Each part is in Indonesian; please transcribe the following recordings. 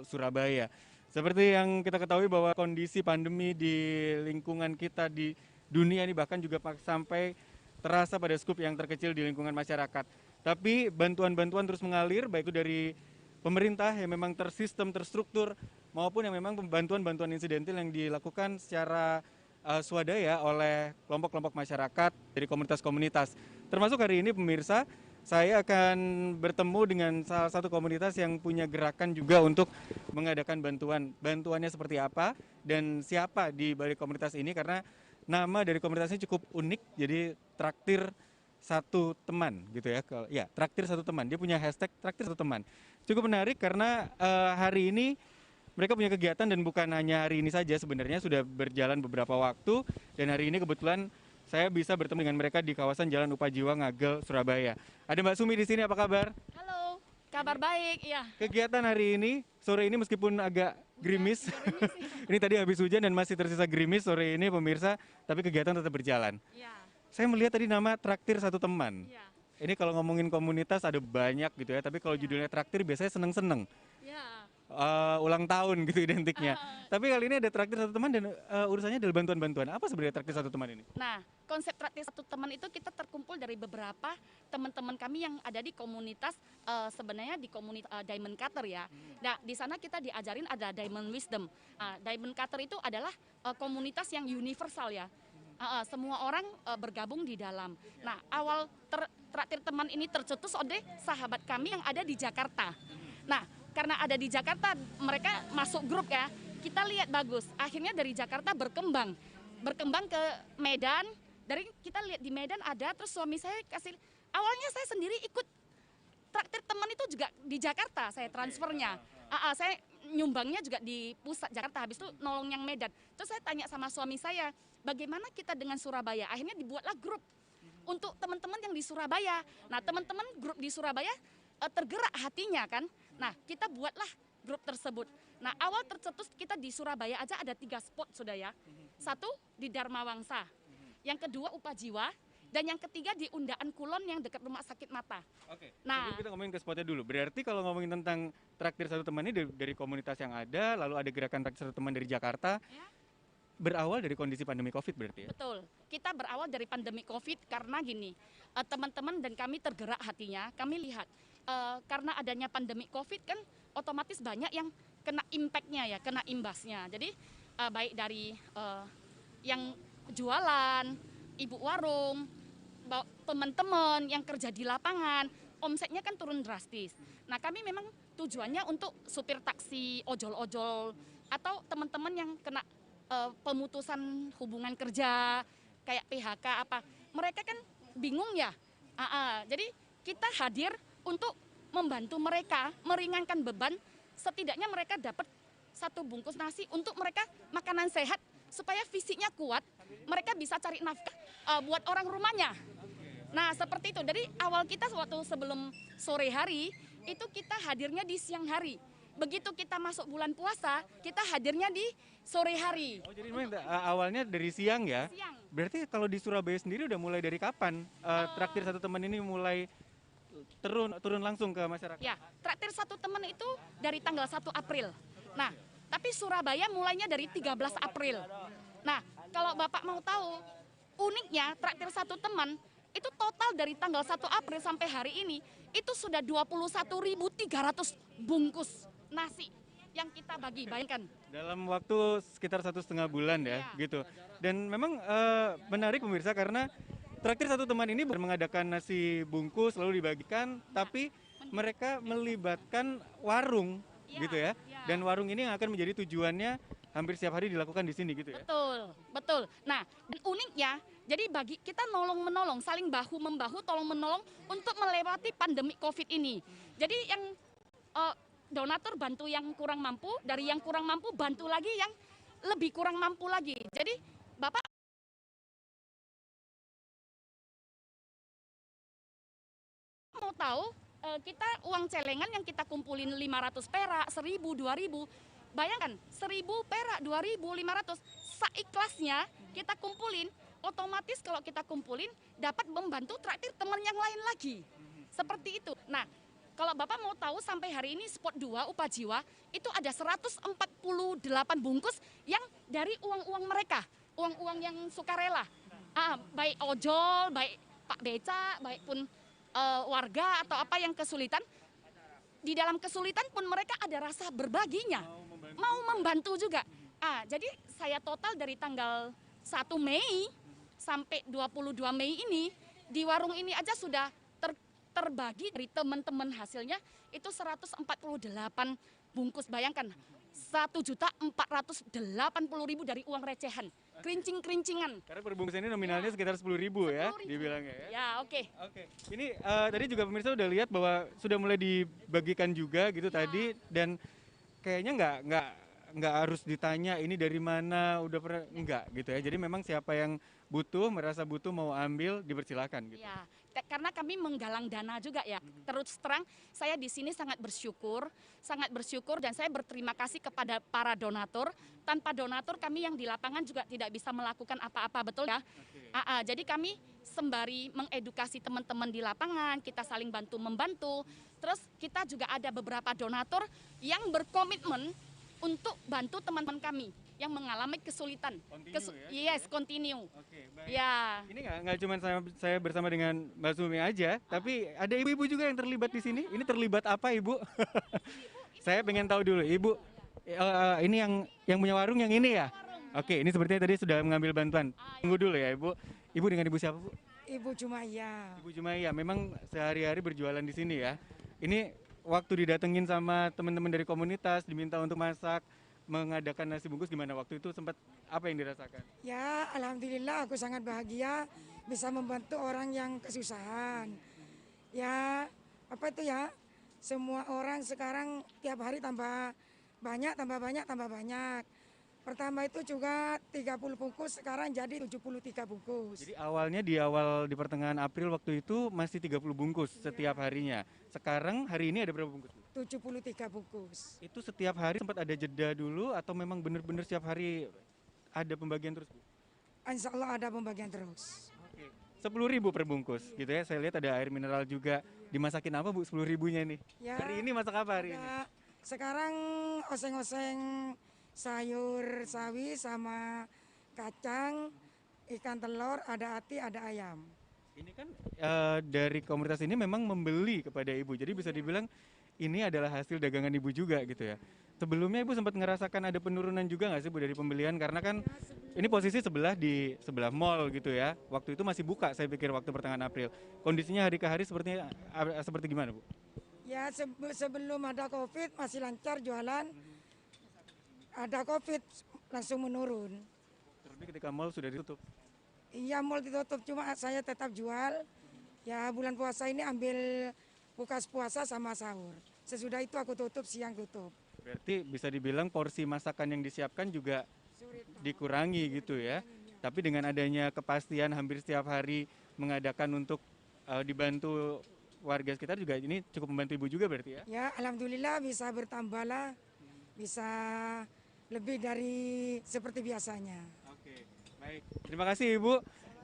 Surabaya. Seperti yang kita ketahui bahwa kondisi pandemi di lingkungan kita di dunia ini bahkan juga sampai terasa pada skup yang terkecil di lingkungan masyarakat. Tapi bantuan-bantuan terus mengalir baik itu dari pemerintah yang memang tersistem, terstruktur maupun yang memang bantuan-bantuan insidental yang dilakukan secara swadaya oleh kelompok-kelompok masyarakat dari komunitas-komunitas. Termasuk hari ini pemirsa, saya akan bertemu dengan salah satu komunitas yang punya gerakan juga untuk mengadakan bantuan. Bantuannya seperti apa dan siapa di balik komunitas ini, karena nama dari komunitasnya cukup unik, jadi traktir satu teman gitu ya. Ya, traktir satu teman. Dia punya hashtag traktir satu teman. Cukup menarik karena hari ini mereka punya kegiatan dan bukan hanya hari ini saja, sebenarnya sudah berjalan beberapa waktu dan hari ini kebetulan saya bisa bertemu dengan mereka di kawasan Jalan Upajiwa Ngagel, Surabaya. Ada Mbak Sumi di sini, apa kabar? Halo, kabar baik, ya. Kegiatan hari ini, sore ini meskipun agak gerimis, ini tadi habis hujan dan masih tersisa gerimis sore ini pemirsa, tapi kegiatan tetap berjalan. Ya, Saya melihat tadi nama traktir satu teman. ya, Ini kalau ngomongin komunitas ada banyak gitu ya, tapi kalau judulnya traktir biasanya seneng-seneng. ya. Ulang tahun gitu identiknya. Ah. Tapi kali ini ada traktir satu teman dan urusannya adalah bantuan-bantuan. Apa sebenarnya traktir satu teman ini? Nah, konsep traktir satu teman itu kita terkumpul dari beberapa teman-teman kami yang ada di komunitas, sebenarnya di komunitas Diamond Cutter ya. Nah, di sana kita diajarin ada Diamond Wisdom. Diamond Cutter itu adalah komunitas yang universal ya. Semua orang bergabung di dalam. Nah, awal traktir teman ini tercetus oleh sahabat kami yang ada di Jakarta. Nah, karena ada di Jakarta, mereka masuk grup ya. Kita lihat bagus. Akhirnya dari Jakarta berkembang ke Medan. Dari kita lihat di Medan ada, terus suami saya kasih. Awalnya saya sendiri ikut traktir teman itu juga di Jakarta. Saya transfernya. Saya nyumbangnya juga di pusat Jakarta. Habis itu nolong yang Medan. Terus saya tanya sama suami saya, bagaimana kita dengan Surabaya? Akhirnya dibuatlah grup untuk teman-teman yang di Surabaya. Nah, teman-teman grup di Surabaya tergerak hatinya kan. Nah, kita buatlah grup tersebut. Nah, awal tercetus kita di Surabaya aja ada 3 spot sudah ya. Satu di Dharma Wangsa, yang kedua Upajiwa, dan yang ketiga di Undaan Kulon yang dekat Rumah Sakit Mata. Oke, Nah, sebelum kita ngomongin ke spotnya dulu. Berarti kalau ngomongin tentang traktir satu teman ini dari komunitas yang ada, lalu ada gerakan traktir satu teman dari Jakarta, ya, berawal dari kondisi pandemi COVID berarti ya? betul. Kita berawal dari pandemi COVID karena gini, teman-teman dan kami tergerak hatinya, kami lihat karena adanya pandemi COVID kan otomatis banyak yang kena impact-nya ya, kena imbasnya. Jadi baik dari yang jualan, ibu warung, teman-teman yang kerja di lapangan, omsetnya kan turun drastis. Nah, kami memang tujuannya untuk supir taksi, ojol-ojol, atau teman-teman yang kena pemutusan hubungan kerja, kayak PHK apa. Mereka kan bingung ya. Jadi kita hadir untuk membantu mereka, meringankan beban, setidaknya mereka dapat 1 bungkus nasi untuk mereka makanan sehat, supaya fisiknya kuat, mereka bisa cari nafkah buat orang rumahnya. Nah, seperti itu. Jadi awal kita waktu sebelum sore hari, itu kita hadirnya di siang hari. Begitu kita masuk bulan puasa, kita hadirnya di sore hari. Oh, jadi memang awalnya dari siang ya? Siang. Berarti kalau di Surabaya sendiri udah mulai dari kapan traktir satu teman ini mulai turun langsung ke masyarakat? Ya, traktir satu teman itu dari tanggal 1 April. Nah, tapi Surabaya mulainya dari 13 April. Nah, kalau Bapak mau tahu, uniknya traktir satu teman itu total dari tanggal 1 April sampai hari ini itu sudah 21.300 bungkus nasi yang kita bagi, bayangkan. Dalam waktu sekitar 1,5 bulan ya, Iya. gitu. Dan memang menarik pemirsa karena traktir satu teman ini bukan mengadakan nasi bungkus lalu dibagikan, tapi mereka melibatkan warung, Iya, gitu ya. iya. Dan warung ini yang akan menjadi tujuannya hampir setiap hari dilakukan di sini, gitu ya. Betul, betul. Nah, dan uniknya, jadi bagi kita nolong-menolong, saling bahu-membahu, tolong-menolong untuk melewati pandemi COVID ini. Jadi yang donatur bantu yang kurang mampu, dari yang kurang mampu bantu lagi yang lebih kurang mampu lagi. Jadi Bapak mau tahu, kita uang celengan yang kita kumpulin 500 perak, 1.000, 2.000, bayangkan 1.000 perak, 2.500, seikhlasnya kita kumpulin, otomatis kalau kita kumpulin dapat membantu traktir teman yang lain lagi. Seperti itu. Nah, Kalau Bapak mau tahu sampai hari ini spot 2 Upajiwa itu ada 148 bungkus yang dari uang-uang mereka, uang-uang yang sukarela. Baik ojol, baik Pak Beca, baik pun warga atau apa yang kesulitan. Di dalam kesulitan pun mereka ada rasa berbaginya, mau membantu juga. Jadi saya total dari tanggal 1 Mei sampai 22 Mei ini, di warung ini aja sudah terbagi dari teman-teman hasilnya itu 148 bungkus. Bayangkan, 1.480.000 dari uang recehan, kerincing-kerincingan. Karena per bungkus ini nominalnya sekitar 10.000 ya, dibilangnya ya. Ya, oke. Ini tadi juga pemirsa udah lihat bahwa sudah mulai dibagikan juga gitu tadi, dan kayaknya nggak harus ditanya ini dari mana, udah pernah enggak gitu ya. Jadi memang siapa yang butuh, merasa butuh mau ambil, dipersilakan gitu. Ya, karena kami menggalang dana juga ya. Terus terang saya di sini sangat bersyukur dan saya berterima kasih kepada para donatur. Tanpa donatur kami yang di lapangan juga tidak bisa melakukan apa-apa, betul ya? Jadi kami sembari mengedukasi teman-teman di lapangan, kita saling bantu-membantu. Terus kita juga ada beberapa donatur yang berkomitmen untuk bantu teman-teman kami yang mengalami kesulitan. Continue. Oke, baik. Ya. Ini nggak cuma saya bersama dengan Mbak Sumi aja, tapi ada ibu-ibu juga yang terlibat di sini. Ini terlibat apa, Ibu? Saya pengen tahu dulu, Ibu. Ini yang punya warung yang ini ya? Oke, ini sepertinya tadi sudah mengambil bantuan. Tunggu dulu ya, Ibu. Ibu dengan Ibu siapa, Bu? Ibu Jumaiyah. Ibu Jumaiyah, memang sehari-hari berjualan di sini ya. Ini waktu didatengin sama teman-teman dari komunitas, diminta untuk masak, mengadakan nasi bungkus, gimana waktu itu, sempat apa yang dirasakan? Ya, alhamdulillah aku sangat bahagia bisa membantu orang yang kesusahan. Ya, apa itu ya? Semua orang sekarang tiap hari tambah banyak. Pertama itu juga 30 bungkus, sekarang jadi 73 bungkus. Jadi awalnya di pertengahan April waktu itu masih 30 bungkus setiap harinya. Sekarang hari ini ada berapa bungkus? 73 bungkus. Itu setiap hari sempat ada jeda dulu atau memang benar-benar setiap hari ada pembagian terus, Bu? Insya Allah ada pembagian terus. Oke. 10.000 per bungkus gitu ya. Saya lihat ada air mineral juga. Dimasakin apa, Bu, 10.000-nya nih? Ya, Hari ini masak apa hari ini? sekarang oseng-oseng sayur sawi sama kacang, ikan telur, ada ati, ada ayam. Ini kan dari komunitas ini memang membeli kepada Ibu. Jadi bisa dibilang ini adalah hasil dagangan Ibu juga gitu ya. Sebelumnya Ibu sempat ngerasakan ada penurunan juga nggak sih, Bu, dari pembelian? Karena kan ini posisi di sebelah mall gitu ya. Waktu itu masih buka, saya pikir waktu pertengahan April. Kondisinya hari ke hari seperti gimana, Bu? Ya, sebelum ada COVID masih lancar jualan. Ada COVID langsung menurun. Terlebih ketika mall sudah ditutup. Iya, mall ditutup, cuma saya tetap jual. Ya, bulan puasa ini ambil buka puasa sama sahur. Sesudah itu aku tutup, siang tutup. Berarti bisa dibilang porsi masakan yang disiapkan juga dikurangi gitu ya. Tapi dengan adanya kepastian hampir setiap hari mengadakan untuk dibantu warga sekitar juga, ini cukup membantu Ibu juga berarti ya? Ya, alhamdulillah bisa bertambah lah. Bisa lebih dari seperti biasanya. Oke, baik. Terima kasih, Ibu.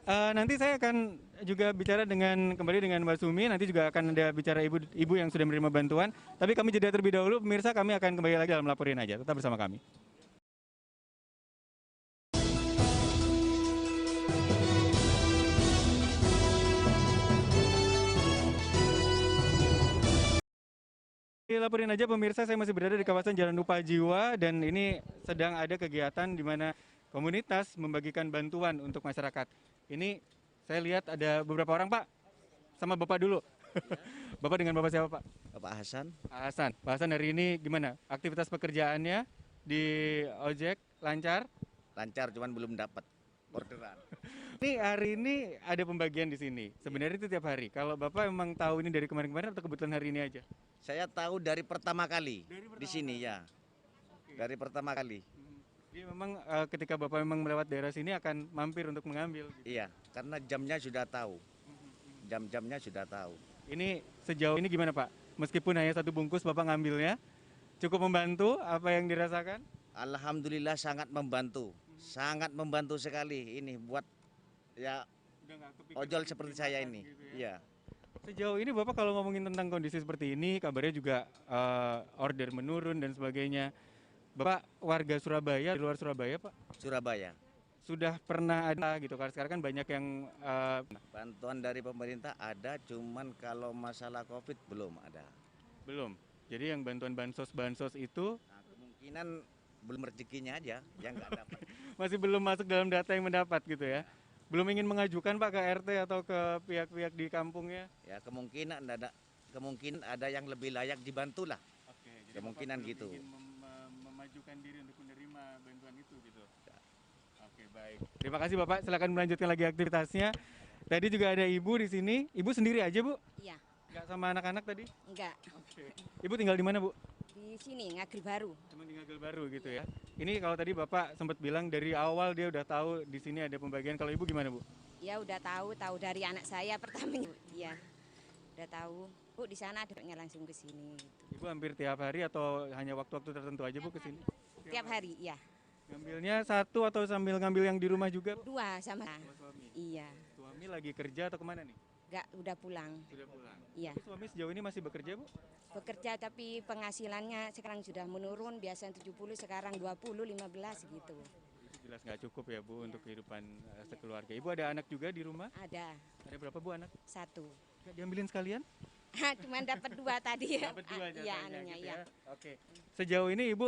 Nanti saya akan juga bicara kembali dengan Mbak Sumi. Nanti juga akan ada bicara ibu yang sudah menerima bantuan. Tapi kami jeda terlebih dahulu, pemirsa. Kami akan kembali lagi dalam Laporin Aja. Tetap bersama kami. Laporin Aja, pemirsa, saya masih berada di kawasan Jalan Upajiwa dan ini sedang ada kegiatan di mana komunitas membagikan bantuan untuk masyarakat. Ini saya lihat ada beberapa orang, Pak. Sama Bapak dulu. Bapak dengan Bapak siapa, Pak? Bapak Hasan. Pak Hasan. Pak Hasan, hari ini gimana? Aktivitas pekerjaannya di ojek lancar? Lancar, cuman belum dapat orderan. Ini hari ini ada pembagian di sini. Sebenarnya itu tiap hari. Kalau Bapak memang tahu ini dari kemarin-kemarin atau kebetulan hari ini aja? Saya tahu dari pertama kali di sini ya. Dari pertama kali. Jadi memang ketika Bapak memang melewat daerah sini akan mampir untuk mengambil. Gitu. Iya, karena jamnya sudah tahu. Jam-jamnya sudah tahu. Ini sejauh ini gimana, Pak? Meskipun hanya satu bungkus Bapak ngambilnya, cukup membantu apa yang dirasakan? Alhamdulillah sangat membantu. Sangat membantu sekali ini buat ya ojol seperti saya ini. Gitu ya. Iya. Sejauh ini Bapak kalau ngomongin tentang kondisi seperti ini, kabarnya juga order menurun dan sebagainya. Bapak warga Surabaya, di luar Surabaya Pak, Surabaya. sudah pernah ada gitu kan? Sekarang kan banyak yang Bantuan dari pemerintah ada, cuman kalau masalah COVID belum ada. belum. Jadi yang bantuan bansos itu Nah, kemungkinan belum rezekinya aja yang nggak dapat. masih belum masuk dalam data yang mendapat gitu ya. Belum ingin mengajukan Pak ke RT atau ke pihak-pihak di kampungnya. Ya kemungkinan ada yang lebih layak dibantu lah. Oke, Kemungkinan Bapak belum gitu. ingin memajukan diri untuk menerima bantuan itu gitu. Oke, baik. Terima kasih Bapak. Silakan melanjutkan lagi aktivitasnya. Tadi juga ada Ibu di sini. Ibu sendiri aja, Bu? Iya, Nggak sama anak-anak tadi? enggak. Oke. Ibu tinggal di mana, Bu? Di sini Ngagel Baru. Cuma di Ngagel Baru gitu ya. Ini kalau tadi Bapak sempat bilang dari awal dia udah tahu di sini ada pembagian. Kalau Ibu gimana, Bu? Ya udah tahu dari anak saya pertamanya. Iya, udah tahu. Bu di sana adanya langsung ke sini. Gitu. Ibu hampir tiap hari atau hanya waktu-waktu tertentu aja, Bu, ke sini? Tiap hari, iya. Ngambilnya satu atau sambil ngambil yang di rumah juga, Bu? Dua sama. Sama suami. Iya, Suami lagi kerja atau kemana nih? enggak udah pulang. Sudah pulang. Iya, Tapi suami sejauh ini masih bekerja, Bu? bekerja tapi penghasilannya sekarang sudah menurun. Biasanya 70, sekarang 20, 15 gitu. Itu jelas nggak cukup ya, Bu, untuk kehidupan sekeluarga. Ibu ada anak juga di rumah? Ada Ada berapa, Bu, anak? 1. Nggak diambilin sekalian? Cuman dapat 2 tadi ya. Dapat dua Iya, jatahnya anunya gitu ya. ya. Oke. Sejauh ini Ibu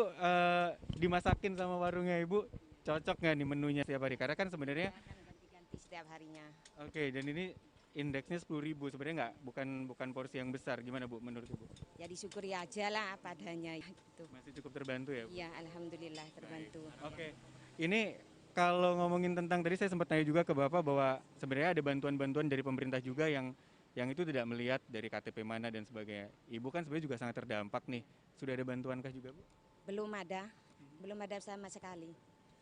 dimasakin sama warungnya Ibu, cocok nggak nih menunya setiap hari? Karena kan sebenarnya, Akan ganti-ganti setiap harinya. oke, dan ini indeksnya 10.000 sebenarnya nggak, bukan porsi yang besar. Gimana, Bu, menurut Ibu? Ya disyukuri aja lah apa adanya gitu. Masih cukup terbantu ya, Bu? Iya, alhamdulillah terbantu. Oke, ini kalau ngomongin tentang tadi saya sempat tanya juga ke Bapak bahwa sebenarnya ada bantuan-bantuan dari pemerintah juga yang itu tidak melihat dari KTP mana dan sebagainya. Ibu kan sebenarnya juga sangat terdampak nih. Sudah ada bantuankah juga, Bu? Belum ada sama sekali.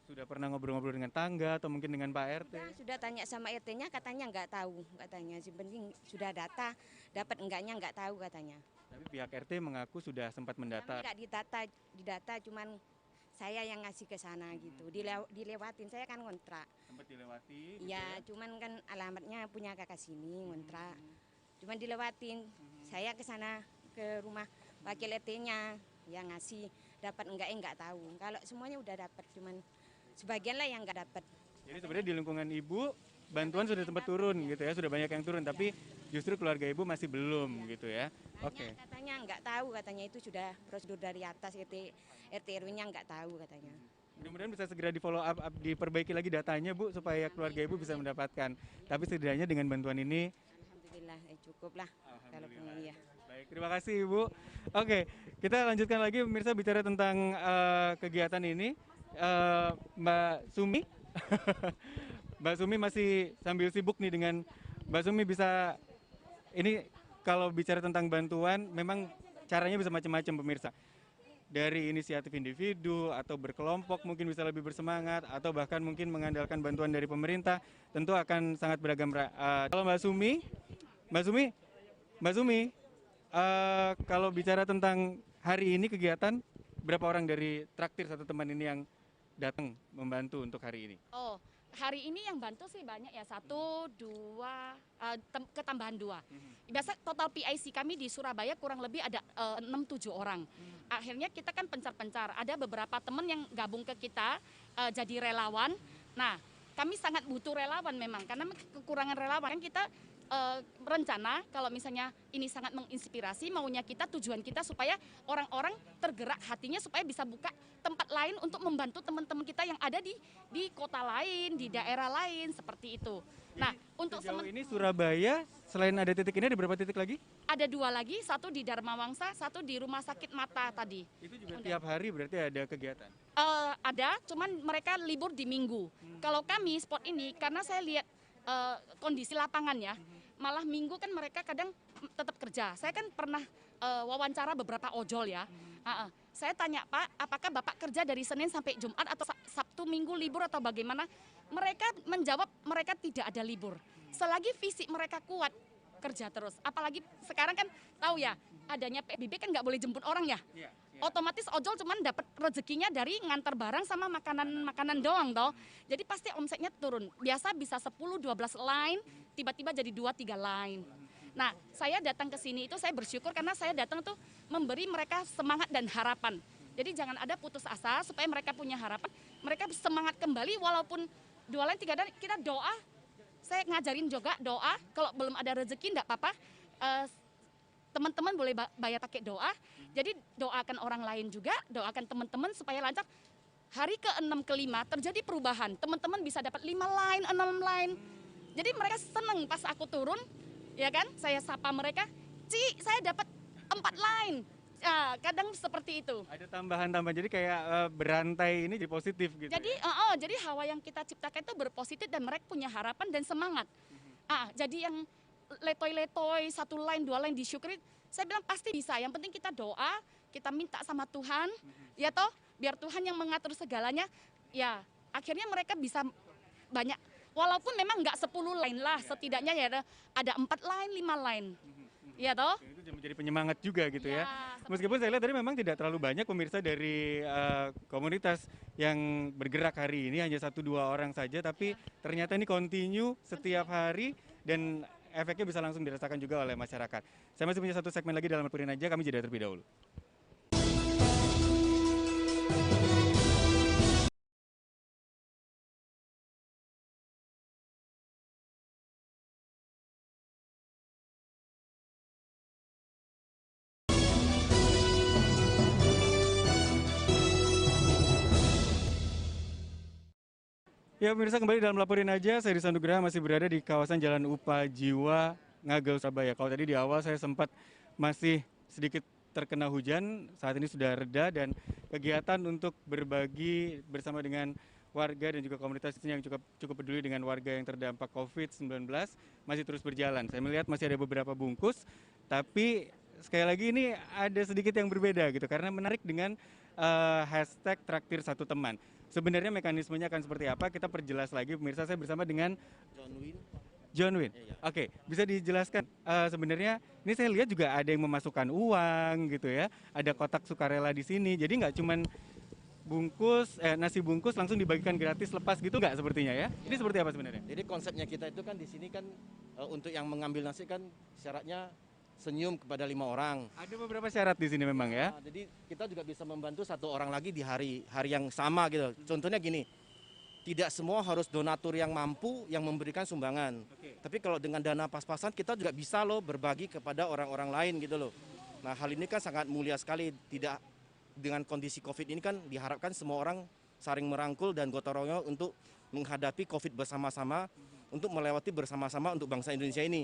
Sudah pernah ngobrol-ngobrol dengan tangga atau mungkin dengan Pak RT? Sudah tanya sama RT-nya katanya nggak tahu, katanya sih penting sudah data, dapat enggaknya nggak tahu katanya. Tapi pihak RT mengaku sudah sempat Kami mendata. nggak didata cuman saya yang ngasih ke sana gitu, dilewatin saya kan kontrak. Sempat dilewati. gitu Ya, cuman kan alamatnya punya kakak sini ngontrak. Cuman dilewatin. Saya ke sana ke rumah wakil RT-nya yang ngasih, dapat enggak tahu. Kalau semuanya udah dapat, cuman sebagian lah yang nggak dapat. Jadi sebenarnya di lingkungan Ibu bantuan sudah sempat turun gitu ya, sudah banyak yang turun, tapi justru keluarga Ibu masih belum gitu ya. Oke. Katanya nggak tahu, katanya itu sudah prosedur dari atas RT RW-nya nggak tahu katanya. Mudah-mudahan bisa segera di follow up, diperbaiki lagi datanya, Bu, supaya keluarga Ibu bisa mendapatkan. Tapi setidaknya dengan bantuan ini, Alhamdulillah cukup lah. Kalau ya. baik, terima kasih Ibu. Oke, kita lanjutkan lagi pemirsa bicara tentang kegiatan ini. Mbak Sumi, Mbak Sumi masih sambil sibuk nih dengan Mbak Sumi bisa ini kalau bicara tentang bantuan memang caranya bisa macam-macam pemirsa. Dari inisiatif individu atau berkelompok mungkin bisa lebih bersemangat atau bahkan mungkin mengandalkan bantuan dari pemerintah tentu akan sangat beragam. Kalau Mbak Sumi, kalau bicara tentang hari ini kegiatan berapa orang dari traktir satu teman ini yang datang membantu untuk hari ini? Oh, hari ini yang bantu sih banyak ya, 1, 2, ketambahan 2. Biasa total PIC kami di Surabaya kurang lebih ada 6-7 orang. Akhirnya kita kan pencar-pencar, ada beberapa teman yang gabung ke kita jadi relawan. Nah, kami sangat butuh relawan memang, karena kekurangan relawan kan kita rencana kalau misalnya ini sangat menginspirasi, maunya kita, tujuan kita supaya orang-orang tergerak hatinya supaya bisa buka tempat lain untuk membantu teman-teman kita yang ada di kota lain, di daerah lain seperti itu. Nah, untuk Sejauh ini Surabaya selain ada titik ini ada berapa titik lagi? ada 2 lagi, 1 di Dharma Wangsa, 1 di Rumah Sakit Mata tadi. Itu juga tiap hari berarti ada kegiatan. Ada, cuman mereka libur di Minggu. Kalau kami spot ini, karena saya lihat kondisi lapangan ya, malah Minggu kan mereka kadang tetap kerja. Saya kan pernah wawancara beberapa ojol ya. Saya tanya, Pak, apakah Bapak kerja dari Senin sampai Jumat atau Sabtu Minggu libur atau bagaimana? Mereka menjawab mereka tidak ada libur. Selagi fisik mereka kuat, kerja terus. Apalagi sekarang kan tahu ya, adanya PSBB kan nggak boleh jemput orang ya. Otomatis ojol cuman dapat rezekinya dari ngantar barang sama makanan doang toh. Jadi pasti omsetnya turun. Biasa bisa 10-12 line, tiba-tiba jadi 2-3 line. Nah, saya datang ke sini itu saya bersyukur karena saya datang tuh memberi mereka semangat dan harapan. Jadi jangan ada putus asa supaya mereka punya harapan, mereka semangat kembali walaupun 2 lain 3 lain kita doa. Saya ngajarin juga doa, kalau belum ada rezeki enggak apa-apa. Teman-teman boleh bayar pakai doa. Jadi doakan orang lain juga, doakan teman-teman supaya lancar. Hari ke-6 ke-5 terjadi perubahan. Teman-teman bisa dapat 5 line, 6 line. Jadi mereka senang pas aku turun, ya kan? Saya sapa mereka, "Ci, saya dapat 4 line." Ya, kadang seperti itu. Ada tambahan-tambahan, jadi kayak berantai ini jadi positif gitu. Jadi, ya? jadi hawa yang kita ciptakan itu berpositif dan mereka punya harapan dan semangat. Jadi yang letoy-letoy 1 line 2 line disyukuri, saya bilang pasti bisa. Yang penting kita doa, kita minta sama Tuhan, ya toh, biar Tuhan yang mengatur segalanya. Ya, akhirnya mereka bisa banyak. Walaupun memang nggak 10 line lah, setidaknya ya ada 4 line, 5 line. Ya toh? Itu menjadi penyemangat juga gitu ya. Ya, Meskipun saya lihat tadi memang tidak terlalu banyak pemirsa dari komunitas yang bergerak hari ini, hanya 1-2 orang saja, tapi ternyata ini continue setiap hari dan efeknya bisa langsung dirasakan juga oleh masyarakat. Saya masih punya 1 segmen lagi dalam Lepurin Aja, kami jeda terlebih dahulu. Ya pemirsa, kembali dalam Laporin Aja, saya Rizal Nugraha masih berada di kawasan Jalan Upa Jiwa, Ngagel, Surabaya. Kalau tadi di awal saya sempat masih sedikit terkena hujan, saat ini sudah reda dan kegiatan untuk berbagi bersama dengan warga dan juga komunitas ini yang cukup peduli dengan warga yang terdampak COVID-19 masih terus berjalan. Saya melihat masih ada beberapa bungkus, tapi sekali lagi ini ada sedikit yang berbeda gitu, karena menarik dengan hashtag traktir satu teman. Sebenarnya mekanismenya akan seperti apa, kita perjelas lagi pemirsa. Saya bersama dengan John Win. Oke, bisa dijelaskan sebenarnya ini saya lihat juga ada yang memasukkan uang gitu ya, ada kotak sukarela di sini, jadi nggak cuman bungkus nasi bungkus langsung dibagikan gratis lepas gitu nggak sepertinya ya. Ini seperti apa sebenarnya? Jadi konsepnya kita itu kan di sini kan untuk yang mengambil nasi kan syaratnya senyum kepada 5 orang. Ada beberapa syarat di sini memang ya. Nah, jadi kita juga bisa membantu 1 orang lagi di hari yang sama gitu. Contohnya gini, tidak semua harus donatur yang mampu yang memberikan sumbangan. Tapi kalau dengan dana pas-pasan kita juga bisa loh berbagi kepada orang-orang lain gitu loh. Nah, hal ini kan sangat mulia sekali. Tidak dengan kondisi Covid ini kan diharapkan semua orang saling merangkul dan gotong royong untuk menghadapi Covid bersama-sama, untuk melewati bersama-sama untuk bangsa Indonesia ini.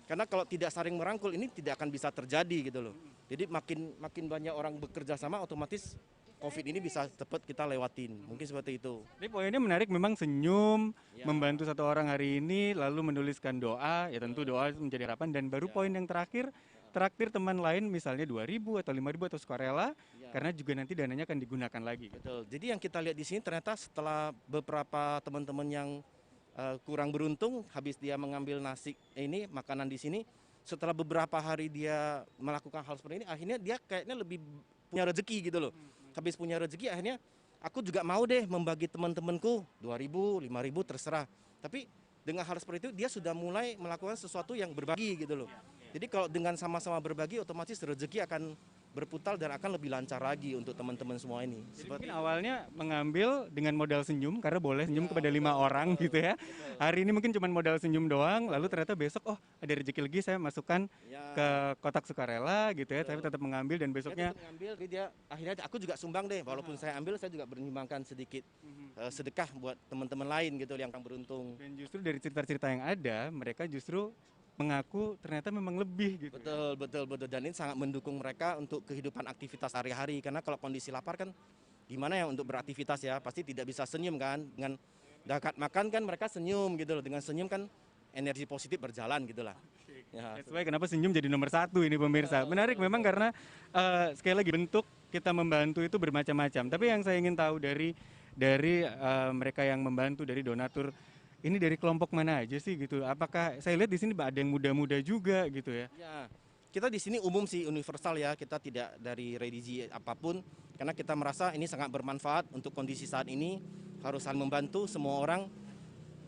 Karena kalau tidak saling merangkul ini tidak akan bisa terjadi gitu loh. Jadi makin banyak orang bekerja sama, otomatis Covid ini bisa cepat kita lewatin. Mungkin seperti itu. Ini poinnya menarik, memang senyum, membantu 1 orang hari ini, lalu menuliskan doa, ya tentu doa menjadi harapan, dan baru poin yang terakhir, traktir teman lain misalnya 2.000 atau 5.000 atau sukarela, karena juga nanti dananya akan digunakan lagi. Betul. Jadi yang kita lihat di sini ternyata setelah beberapa teman-teman yang kurang beruntung, habis dia mengambil nasi ini, makanan di sini, setelah beberapa hari dia melakukan hal seperti ini, akhirnya dia kayaknya lebih punya rezeki gitu loh. Habis punya rezeki, akhirnya aku juga mau deh membagi teman-temanku 2.000, 5.000 terserah. Tapi dengan hal seperti itu dia sudah mulai melakukan sesuatu yang berbagi gitu loh. Jadi kalau dengan sama-sama berbagi, otomatis rezeki akan berputar dan akan lebih lancar lagi untuk teman-teman semua ini. Jadi mungkin awalnya mengambil dengan modal senyum, karena boleh senyum kepada 5 orang gitu ya. Hari ini mungkin cuma modal senyum doang, lalu ternyata besok ada rezeki lagi, saya masukkan ke kotak sukarela gitu ya, tapi tetap mengambil dan besoknya. Dia mengambil, dia akhirnya aku juga sumbang deh, walaupun saya ambil saya juga menyumbangkan sedikit sedekah buat teman-teman lain gitu yang beruntung. Dan justru dari cerita-cerita yang ada, mereka justru mengaku ternyata memang lebih gitu. Betul. Dan ini sangat mendukung mereka untuk kehidupan aktivitas sehari-hari. Karena kalau kondisi lapar kan gimana ya untuk beraktivitas ya, pasti tidak bisa senyum kan. Dengan dapat makan kan mereka senyum gitu loh. Dengan senyum kan energi positif berjalan gitu lah. Ya. That's why kenapa senyum jadi nomor 1 ini pemirsa. Menarik memang karena sekali lagi bentuk kita membantu itu bermacam-macam. Tapi yang saya ingin tahu dari mereka yang membantu, dari donatur, ini dari kelompok mana aja sih gitu? Apakah saya lihat di sini ada yang muda-muda juga gitu ya? Ya, kita di sini umum sih, universal ya. Kita tidak dari religi apapun, karena kita merasa ini sangat bermanfaat untuk kondisi saat ini. Harus saling membantu semua orang.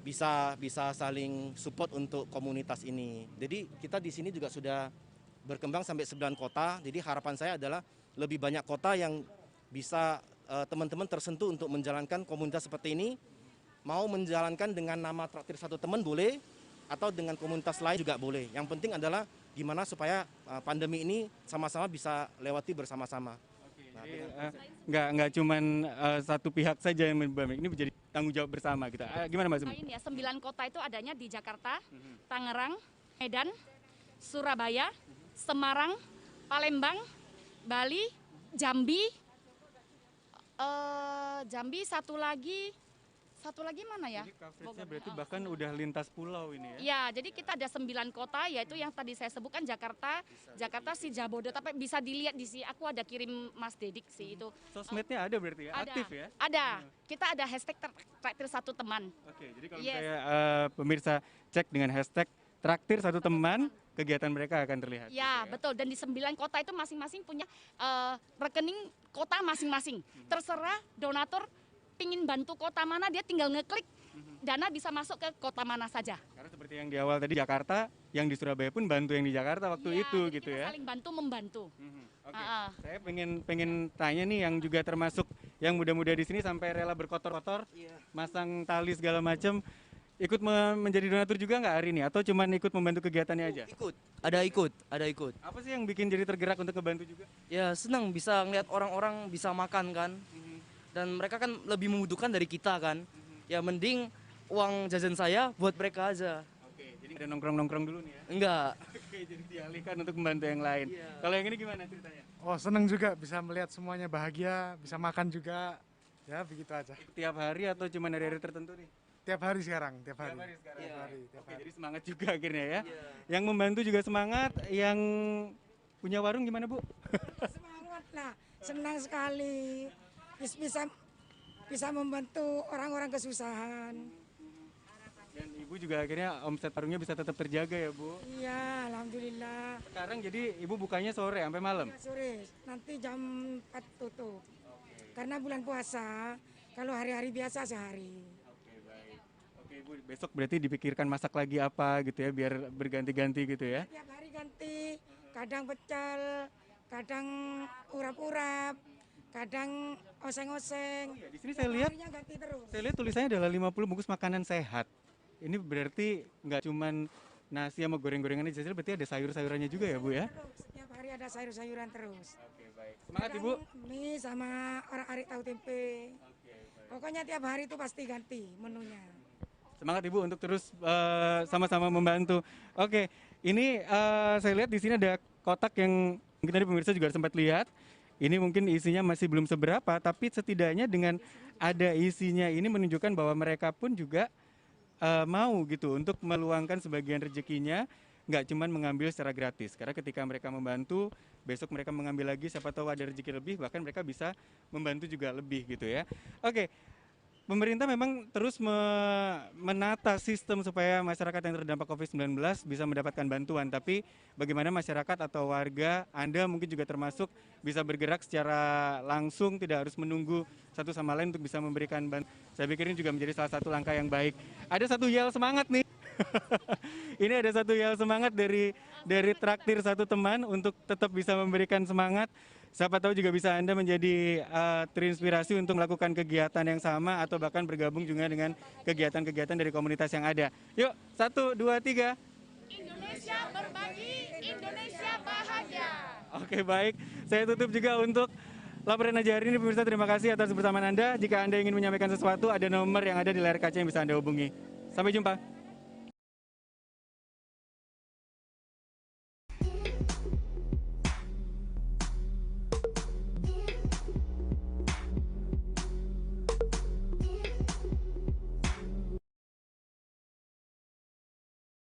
bisa saling support untuk komunitas ini. Jadi kita di sini juga sudah berkembang sampai 9 kota. Jadi harapan saya adalah lebih banyak kota yang bisa teman-teman tersentuh untuk menjalankan komunitas seperti ini. Mau menjalankan dengan nama Traktir Satu Teman boleh, atau dengan komunitas lain juga boleh. Yang penting adalah gimana supaya pandemi ini sama-sama bisa lewati bersama-sama. Nah, Nggak cuman satu pihak saja yang membantu, ini menjadi tanggung jawab bersama kita. Gimana Mbak Sumi? Lain ya, 9 kota itu adanya di Jakarta, Tangerang, Medan, Surabaya, Semarang, Palembang, Bali, Jambi, satu lagi mana ya? Jadi coverage-nya berarti bahkan udah lintas pulau ini ya? Ya, jadi kita ada 9 kota, yaitu yang tadi saya sebutkan Jakarta si Jabodetabek, bisa dilihat di sini. Aku ada kirim Mas Dedik sih itu. Sosmednya ada berarti ya? Ada, Aktif ya? ada. Kita ada hashtag Traktir Satu Teman. Oke, jadi kalau Yes. misalnya pemirsa cek dengan hashtag Traktir Satu Teman, kegiatan mereka akan terlihat. Ya, betul. Dan di 9 kota itu masing-masing punya rekening kota masing-masing. Terserah donatur pingin bantu kota mana, dia tinggal ngeklik, dana bisa masuk ke kota mana saja. Karena seperti yang di awal tadi Jakarta, yang di Surabaya pun bantu yang di Jakarta waktu Iya, itu jadi gitu kita ya. saling bantu membantu. Oke. Ah, ah. Saya pengen tanya nih yang juga termasuk yang muda-muda di sini sampai rela berkotor-kotor, masang tali segala macam, ikut menjadi donatur juga nggak hari ini? Atau cuman ikut membantu kegiatannya aja? Ada ikut. Apa sih yang bikin jadi tergerak untuk kebantu juga? Ya senang bisa ngeliat orang-orang bisa makan kan. Dan mereka kan lebih membutuhkan dari kita kan. Ya mending uang jajan saya buat mereka aja. Oke, jadi ada nongkrong-nongkrong dulu nih ya? Enggak. Oke, jadi dialihkan untuk membantu yang lain. Kalau yang ini gimana ceritanya? Oh seneng juga bisa melihat semuanya bahagia, bisa makan juga, ya begitu aja. Tiap hari atau cuma hari-hari tertentu nih? Tiap hari sekarang, tiap hari. sekarang. Tiap hari, tiap Oke, hari. jadi semangat juga akhirnya ya. Yang membantu juga semangat, yang punya warung gimana Bu? Semangat lah, senang sekali bisa membantu orang-orang kesusahan. Dan Ibu juga akhirnya omset warungnya bisa tetap terjaga ya Bu? Iya, alhamdulillah. Sekarang jadi Ibu bukanya sore sampai malam? Ya, sore, nanti jam 4 tutup. Karena bulan puasa, kalau hari-hari biasa sehari. Oke, baik. Oke Ibu, besok berarti dipikirkan masak lagi apa gitu ya, biar berganti-ganti gitu ya? Tiap hari ganti, kadang pecel, kadang urap-urap, kadang oseng-oseng. Ya, di sini saya lihat, Harinya ganti terus. tulisannya adalah 50 bungkus makanan sehat. Ini berarti nggak cuman nasi sama goreng-gorengan aja, berarti ada sayur-sayurannya juga ya Bu ya? Terus, setiap hari ada sayur-sayuran terus. Oke, baik. Semangat Ibu. Kadang mie sama orang-arik tahu tempe. Pokoknya tiap hari itu pasti ganti menunya. Semangat Ibu untuk terus sama-sama membantu. Oke, ini saya lihat di sini ada kotak yang mungkin tadi pemirsa juga sempat lihat. Ini mungkin isinya masih belum seberapa, tapi setidaknya dengan ada isinya ini menunjukkan bahwa mereka pun juga mau gitu untuk meluangkan sebagian rezekinya, nggak cuma mengambil secara gratis. Karena ketika mereka membantu, besok mereka mengambil lagi, siapa tahu ada rezeki lebih, bahkan mereka bisa membantu juga lebih gitu ya. Oke. Pemerintah memang terus menata sistem supaya masyarakat yang terdampak COVID-19 bisa mendapatkan bantuan. Tapi bagaimana masyarakat atau warga, Anda mungkin juga termasuk bisa bergerak secara langsung, tidak harus menunggu satu sama lain untuk bisa memberikan bantuan. Saya pikir ini juga menjadi salah satu langkah yang baik. Ada satu yel semangat nih. Ini ada satu yel semangat dari Traktir Satu Teman untuk tetap bisa memberikan semangat. Siapa tahu juga bisa Anda menjadi terinspirasi untuk melakukan kegiatan yang sama atau bahkan bergabung juga dengan kegiatan-kegiatan dari komunitas yang ada. Yuk, 1, 2, 3. Indonesia berbagi, Indonesia bahagia. Oke, baik. Saya tutup juga untuk laporan aja hari ini. Pemirsa, terima kasih atas kebersamaan Anda. Jika Anda ingin menyampaikan sesuatu, ada nomor yang ada di layar kaca yang bisa Anda hubungi. Sampai jumpa.